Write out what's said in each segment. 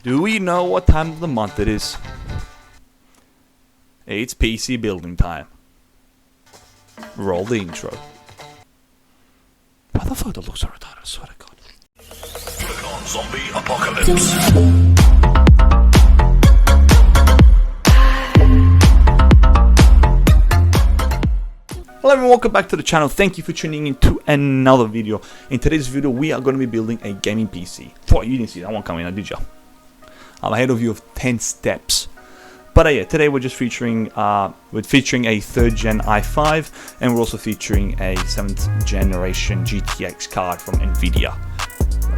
Do we know what time of the month it is? It's PC building time. Roll the intro. Why the fuck that looks so retarded? I swear to God. Click on Zombie Apocalypse. Hello everyone, welcome back to the channel. Thank you for tuning in to another video. In today's video, we are going to be building a gaming PC. Oh, you didn't see that one coming, did you? I'm ahead of you of 10 steps. But yeah, today we're just featuring a 3rd gen i5, and we're also featuring a 7th generation GTX card from Nvidia.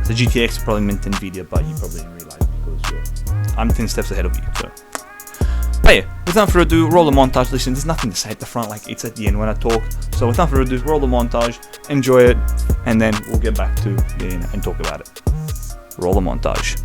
The GTX probably meant Nvidia, but you probably didn't realize because I'm 10 steps ahead of you. So. But yeah, without further ado, roll the montage. Listen, there's nothing to say at the front, like it's at the end when I talk. So without further ado, roll the montage, enjoy it, and then we'll get back to the end and talk about it. Roll the montage.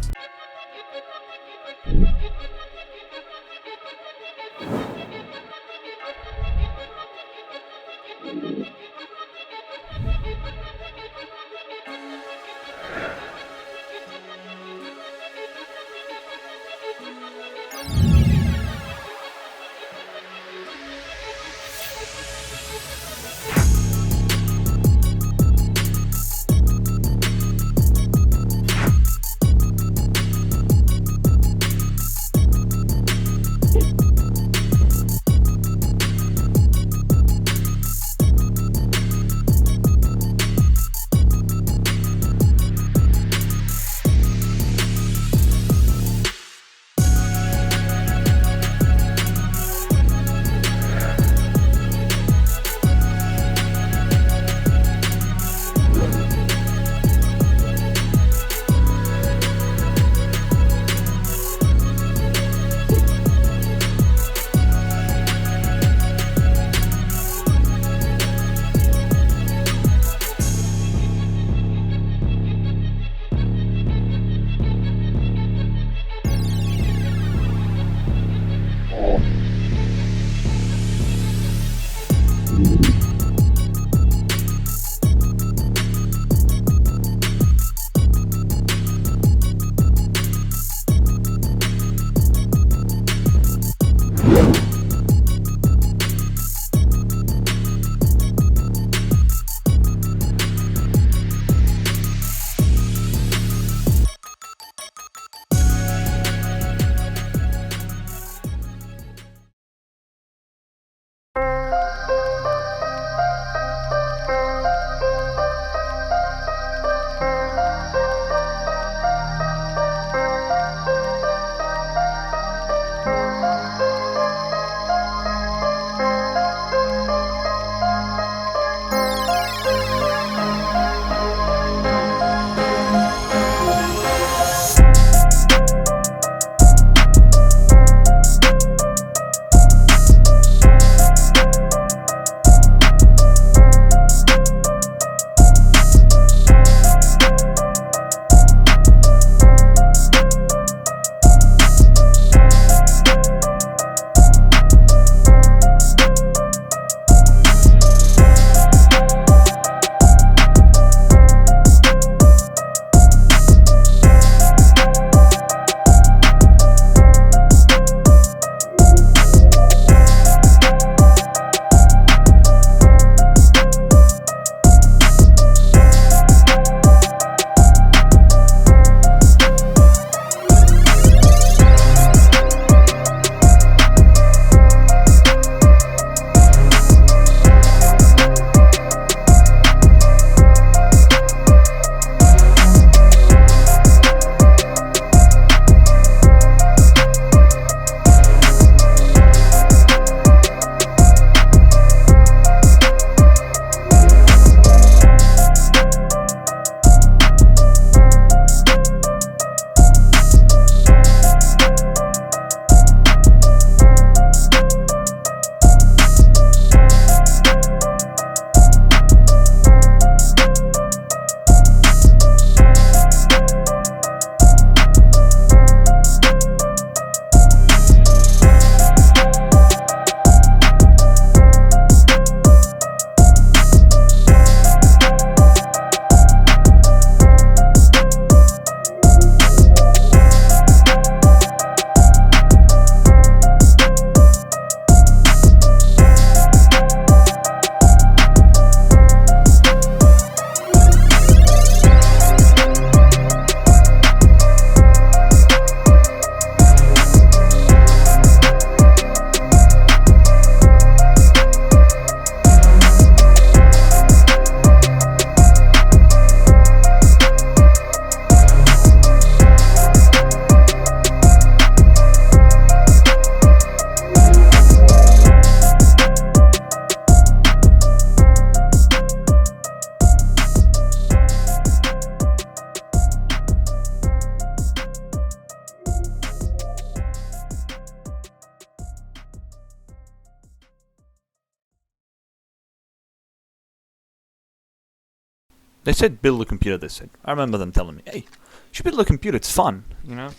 They said build a computer, they said. I remember them telling me, hey, you should build a computer, it's fun, you know.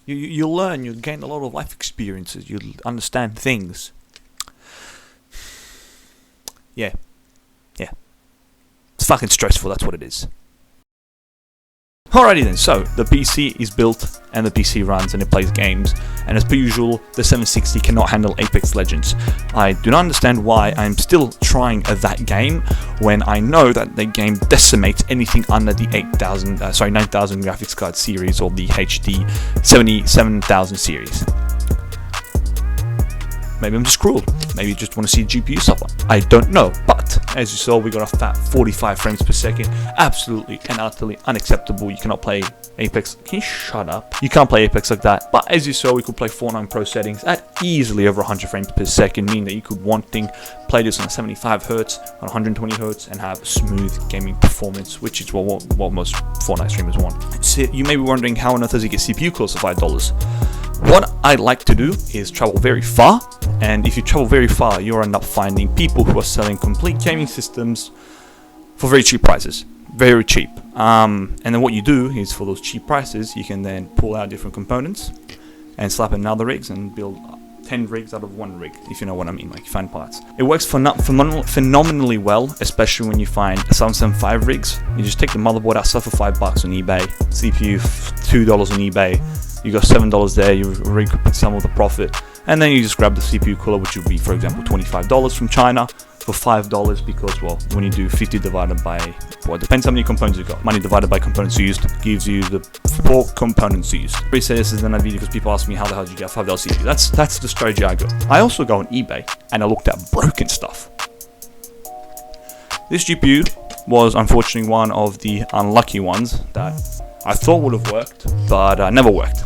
You'll learn, you'll gain a lot of life experiences, you'll understand things. Yeah. It's fucking stressful, that's what it is. Alrighty then, so the PC is built and the PC runs and it plays games, and as per usual the 760 cannot handle Apex Legends. I do not understand why I'm still trying that game when I know that the game decimates anything under the 9000 graphics card series or the HD 77000 series. Maybe I'm just cruel. Maybe you just want to see GPU suffer. I don't know. But as you saw, we got a fat 45 frames per second. Absolutely and utterly unacceptable. You cannot play Apex. Can you shut up? You can't play Apex like that. But as you saw, we could play Fortnite Pro settings at easily over 100 frames per second, meaning that you could play this on 75 Hz, on 120 Hz, and have smooth gaming performance, which is what most Fortnite streamers want. So you may be wondering, how on earth does he get CPU cores for $5? What I like to do is travel very far, and if you travel very far, you'll end up finding people who are selling complete gaming systems for very cheap prices. Very cheap. And then what you do is, for those cheap prices, you can then pull out different components and slap in other rigs and build 10 rigs out of one rig, if you know what I mean, like you find parts. It works phenomenally well, especially when you find 775 rigs. You just take the motherboard out, sell for $5 on eBay, CPU $2 on eBay. You got $7 there, you recoup some of the profit, and then you just grab the CPU cooler, which would be, for example, $25 from China for $5, because, well, when you do 50 divided by, well, it depends how many components you got. Money divided by components used gives you the 4 components used. I say this is another video because people ask me, how the hell did you get a $5 CPU? That's the strategy I go. I also go on eBay and I looked at broken stuff. This GPU was unfortunately one of the unlucky ones that I thought would have worked, but never worked.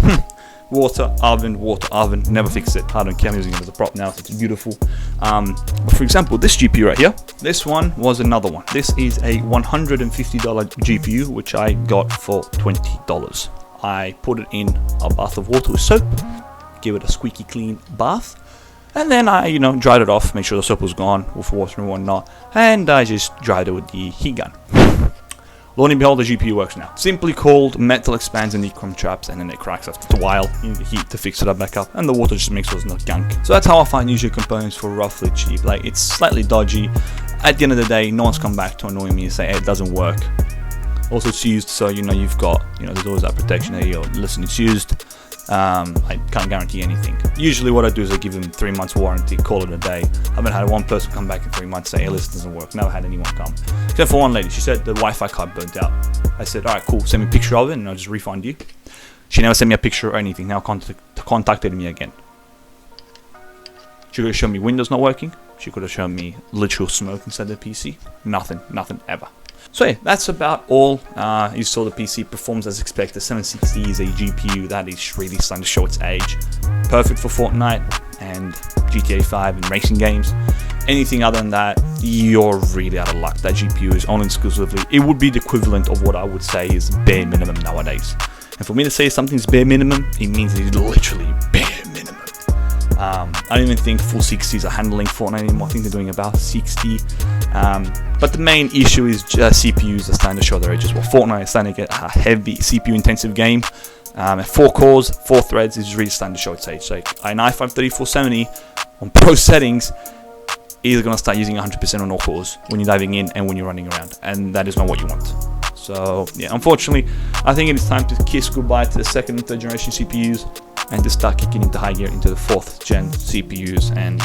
Water oven, never fix it. I don't care, I'm using it as a prop now, so it's beautiful. But for example, this GPU right here, this one was another one. This is a $150 GPU, which I got for $20. I put it in a bath of water with soap, give it a squeaky clean bath, and then I, dried it off, made sure the soap was gone with water and whatnot, and I just dried it with the heat gun. Lo and behold, the GPU works now. Simply called metal expands and EEPROM traps, and then it cracks after a while. You need the heat to fix it up back up, and the water just makes sure it's not gunk. So that's how I find usually components for roughly cheap. Like, it's slightly dodgy. At the end of the day, no one's come back to annoy me and say, hey, it doesn't work. Also, it's used, so you've got, there's always that protection that listen, it's used. I can't guarantee anything. Usually what I do is I give them 3 months warranty, call it a day. I haven't had one person come back in 3 months and say, hey, listen, doesn't work. Never had anyone come. Except for one lady. She said the Wi-Fi card burnt out. I said, alright, cool, send me a picture of it and I'll just refund you. She never sent me a picture or anything. Now contacted me again. She could have shown me Windows not working. She could have shown me literal smoke inside the PC. Nothing ever. So yeah, that's about all. You saw the PC performs as expected. 760 is a GPU that is really starting to show its age. Perfect for Fortnite and GTA 5 and racing games. Anything other than that, you're really out of luck. That GPU is only exclusively, it would be the equivalent of what I would say is bare minimum nowadays. And for me to say something's bare minimum, it means it's literally bare minimum. I don't even think full 60s are handling Fortnite anymore. I think they're doing about 60. But the main issue is just CPUs are starting to show their ages. Well, Fortnite is starting to get a heavy CPU intensive game. At 4 cores, 4 threads is really starting to show its age. Like an i5-3470 on pro settings is going to start using 100% on all cores when you're diving in and when you're running around. And that is not what you want. So yeah, unfortunately, I think it is time to kiss goodbye to the 2nd and 3rd generation CPUs and to start kicking into high gear into the 4th gen CPUs and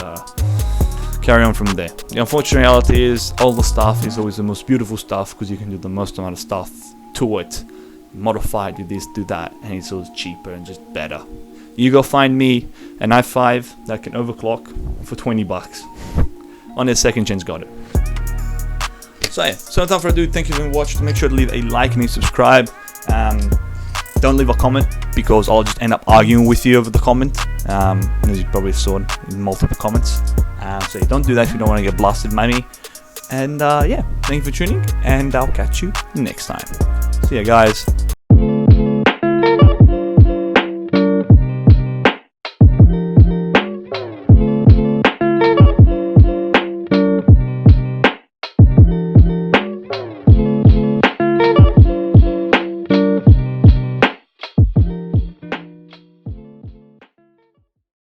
carry on from there. The unfortunate reality is all the stuff is always the most beautiful stuff because you can do the most amount of stuff to it, modify, do this, do that, and it's always cheaper and just better. You go find me an i5 that can overclock for $20. On their 2nd gen's got it. So yeah, so without further ado, thank you for watching. Make sure to leave a like and a subscribe. Don't leave a comment because I'll just end up arguing with you over the comment, as you probably saw in multiple comments. So yeah, don't do that if you don't want to get blasted by me. And yeah, thank you for tuning, and I'll catch you next time. See ya, guys.